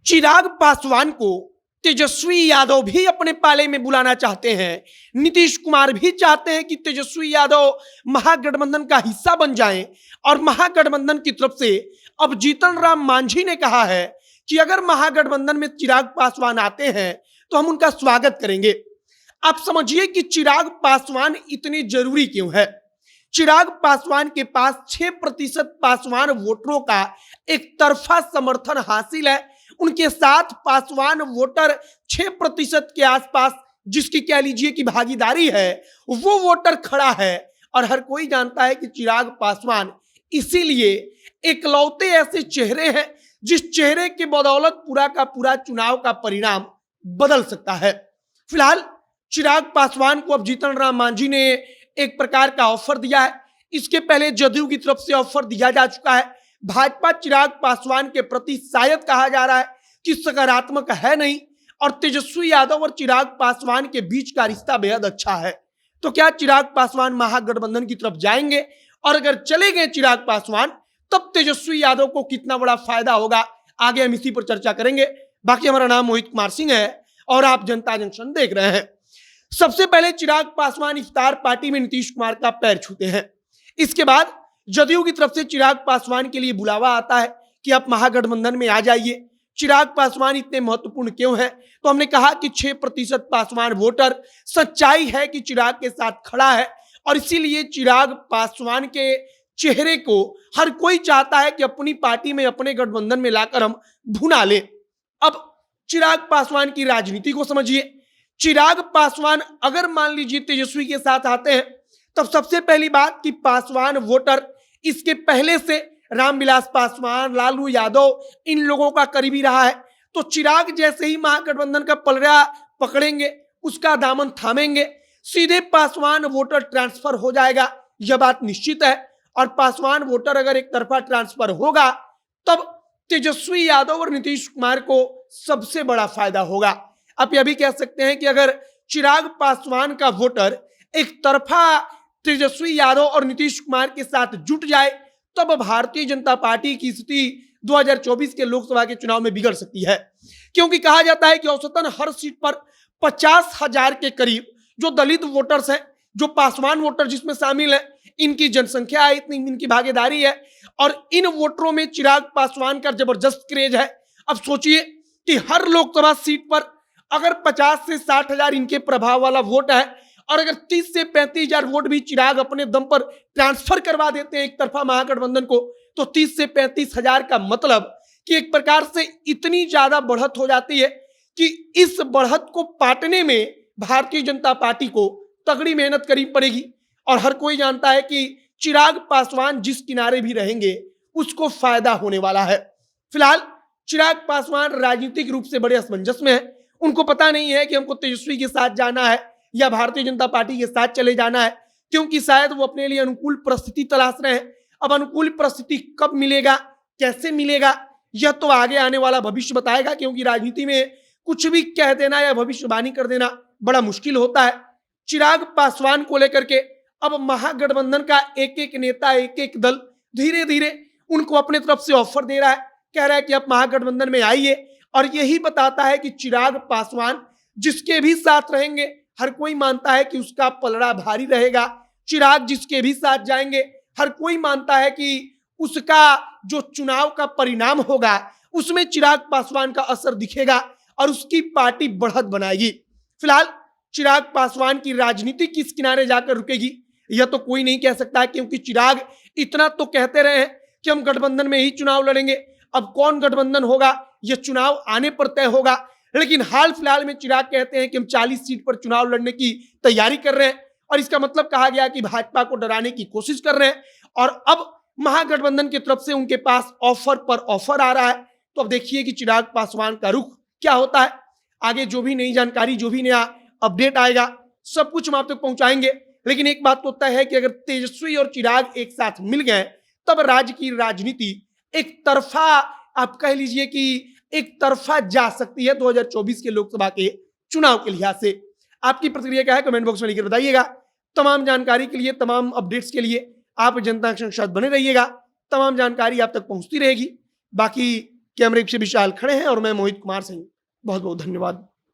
चिराग पासवान को तेजस्वी यादव भी अपने पाले में बुलाना चाहते हैं। नीतीश कुमार भी चाहते हैं कि तेजस्वी यादव महागठबंधन का हिस्सा बन जाएं और महागठबंधन की तरफ से अब जीतन राम मांझी ने कहा है कि अगर महागठबंधन में चिराग पासवान आते हैं तो हम उनका स्वागत करेंगे। आप समझिए कि चिराग पासवान इतने जरूरी क्यों है। चिराग पासवान के पास 6% पासवान वोटरों का एक तरफा समर्थन हासिल है। उनके साथ पासवान वोटर 6% के आसपास जिसकी कह लीजिए कि भागीदारी है, वो वोटर खड़ा है और हर कोई जानता है कि चिराग पासवान इसीलिए इकलौते ऐसे चेहरे हैं जिस चेहरे के बदौलत पूरा का पूरा चुनाव का परिणाम बदल सकता है। फिलहाल चिराग पासवान को अब जीतन राम मांझी ने एक प्रकार का ऑफर दिया है। इसके पहले जदयू की तरफ से ऑफर दिया जा चुका है। भाजपा चिराग पासवान के प्रति शायद कहा जा रहा है कि सकारात्मक है नहीं और तेजस्वी यादव और चिराग पासवान के बीच का रिश्ता बेहद अच्छा है। तो क्या चिराग पासवान महागठबंधन की तरफ जाएंगे? और अगर चले गए चिराग पासवान तब तेजस्वी यादव को कितना बड़ा फायदा होगा? आगे हम इसी पर चर्चा करेंगे। बाकी हमारा नाम मोहित कुमार सिंह है और आप जनता जंक्शन देख रहे हैं। सबसे पहले चिराग पासवान इफ्तार पार्टी में नीतीश कुमार का पैर छूते हैं। इसके बाद जदयू की तरफ से चिराग पासवान के लिए बुलावा आता है कि आप महागठबंधन में आ जाइए। चिराग पासवान इतने महत्वपूर्ण क्यों है? तो हमने कहा कि 6% पासवान वोटर सच्चाई है कि चिराग के साथ खड़ा है और इसीलिए चिराग पासवान के चेहरे को हर कोई चाहता है कि अपनी पार्टी में, अपने गठबंधन में लाकर हम भुना लें। अब चिराग पासवान की राजनीति को समझिए। चिराग पासवान अगर मान लीजिए तेजस्वी के साथ आते हैं तब सबसे पहली बात कि पासवान वोटर इसके पहले से रामविलास पासवान, लालू यादव इन लोगों का करीबी रहा है। तो चिराग जैसे ही महागठबंधन का पलड़ा पकड़ेंगे, उसका दामन थामेंगे, सीधे पासवान वोटर ट्रांसफर हो जाएगा, यह बात निश्चित है। और पासवान वोटर अगर एक तरफा ट्रांसफर होगा तब तेजस्वी यादव और नीतीश कुमार को सबसे बड़ा फायदा होगा। आप यह भी कह सकते हैं कि अगर चिराग पासवान का वोटर एक तरफा तेजस्वी यादव और नीतीश कुमार के साथ जुट जाए तब भारतीय जनता पार्टी की स्थिति 2024 के लोकसभा के चुनाव में बिगड़ सकती है। क्योंकि कहा जाता है कि औसतन हर सीट पर 50,000 के करीब जो दलित वोटर्स हैं, जो पासवान वोटर जिसमें शामिल है, इनकी जनसंख्या है, इतनी इनकी भागीदारी है और इन वोटरों में चिराग पासवान का जबरदस्त क्रेज है। अब सोचिए कि हर लोकसभा सीट पर अगर 50 से 60,000 इनके प्रभाव वाला वोट है और अगर 30 से 35,000 वोट भी चिराग अपने दम पर ट्रांसफर करवा देते हैं एक तरफा महागठबंधन को, तो 30 से 35,000 का मतलब कि एक प्रकार से इतनी ज्यादा बढ़त हो जाती है कि इस बढ़त को पाटने में भारतीय जनता पार्टी को तगड़ी मेहनत करनी पड़ेगी। और हर कोई जानता है कि चिराग पासवान जिस किनारे भी रहेंगे उसको फायदा होने वाला है। फिलहाल चिराग पासवान राजनीतिक रूप से बड़े असमंजस में है। उनको पता नहीं है कि हमको तेजस्वी के साथ जाना है या भारतीय जनता पार्टी के साथ चले जाना है, क्योंकि शायद वो अपने लिए अनुकूल परिस्थिति तलाश रहे हैं। अब अनुकूल परिस्थिति कब मिलेगा, कैसे मिलेगा, यह तो आगे आने वाला भविष्य बताएगा। क्योंकि राजनीति में कुछ भी कह देना या भविष्यवाणी कर देना बड़ा मुश्किल होता है। चिराग पासवान को लेकर के अब महागठबंधन का एक एक नेता, एक एक दल धीरे धीरे उनको अपने तरफ से ऑफर दे रहा है, कह रहा है कि आप महागठबंधन में आइए। और यही बताता है कि चिराग पासवान जिसके भी साथ रहेंगे हर कोई मानता है कि उसका पलड़ा भारी रहेगा। चिराग जिसके भी साथ जाएंगे हर कोई मानता है कि उसका जो चुनाव का परिणाम होगा उसमें चिराग पासवान का असर दिखेगा और उसकी पार्टी बढ़त बनाएगी। फिलहाल चिराग पासवान की राजनीति किस किनारे जाकर रुकेगी यह तो कोई नहीं कह सकता है, क्योंकि चिराग इतना तो कहते रहे हैं कि हम गठबंधन में ही चुनाव लड़ेंगे। अब कौन गठबंधन होगा यह चुनाव आने पर तय होगा, लेकिन हाल फिलहाल में चिराग कहते हैं कि हम 40 सीट पर चुनाव लड़ने की तैयारी कर रहे हैं। और इसका मतलब कहा गया कि भाजपा को डराने की कोशिश कर रहे हैं। और अब महागठबंधन की तरफ से उनके पास ऑफर पर ऑफर आ रहा है। तो अब देखिए कि चिराग पासवान का रुख क्या होता है। आगे जो भी नई जानकारी, जो भी नया अपडेट आएगा, सब कुछ हम आप तक पहुंचाएंगे। लेकिन एक बात तो तय है कि अगर तेजस्वी और चिराग एक साथ मिल गए तब राज्य की राजनीति एक तरफा, आप कह लीजिए कि एक तरफा जा सकती है 2024 के लोकसभा के चुनाव के लिहाज से। आपकी प्रतिक्रिया क्या है कमेंट बॉक्स में लिखकर बताइएगा। तमाम जानकारी के लिए, तमाम अपडेट्स के लिए आप जनता के साथ बने रहिएगा। तमाम जानकारी आप तक पहुंचती रहेगी। बाकी कैमरे से विशाल खड़े हैं और मैं मोहित कुमार सिंह। बहुत बहुत धन्यवाद।